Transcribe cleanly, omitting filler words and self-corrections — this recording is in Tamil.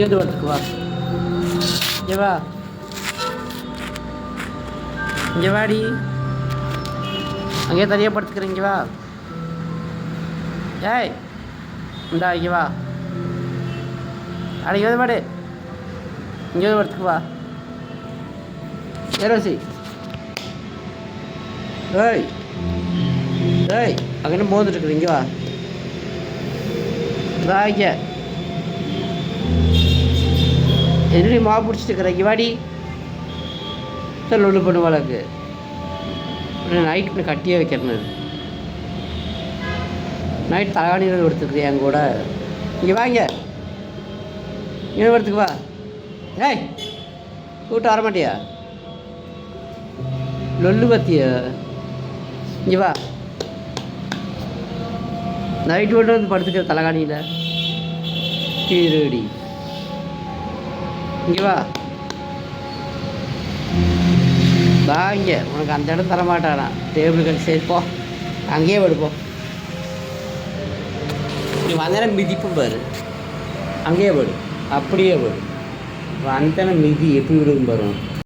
இங்கேருந்து வரத்துக்கு வா. இங்கே வா, இங்கே வாடி. அங்கேயே தனியாக படுத்துக்கிறேன். இங்கே வா. ஏய் இந்தா இங்கே வா. அட இங்கே வந்து பாடு. இங்கே வந்து படுத்துக்கு வா. ஏரோசி. ஏய் ஏய் அங்கே என்ன மோந்துட்டு இருக்குது. இங்கே வா. இங்கே என்னடி மா பிடிச்சிட்டு இருக்கிற. இங்கே வாடி. சார் ஒன்று பண்ணுவாளுக்கு நைட்டு கட்டியே வைக்கிறேன். நைட் தலகாணியில் எடுத்துக்கிறியா என் கூட. இங்கே வாங்க. இங்கே வரத்துக்கு வா. ஏய் கூப்பிட்டு வரமாட்டியா. லொல்லு பத்தியா. இங்கே வா. நைட்டு மட்டும் வந்து படுத்துக்கிற தலகாணியில் கீழடி. இங்கே வா. இங்கே உனக்கு அந்த இடம் தரமாட்டானா டேபிள் கட்டி. சரி போ, அங்கேயே படுப்போம். நீ வந்தேன்னா மிதிப்பும் பாரு. அங்கேயே படு, அப்படியே படு. வந்தேன்னா மிதி எப்படி விடுக்கும் பாரு.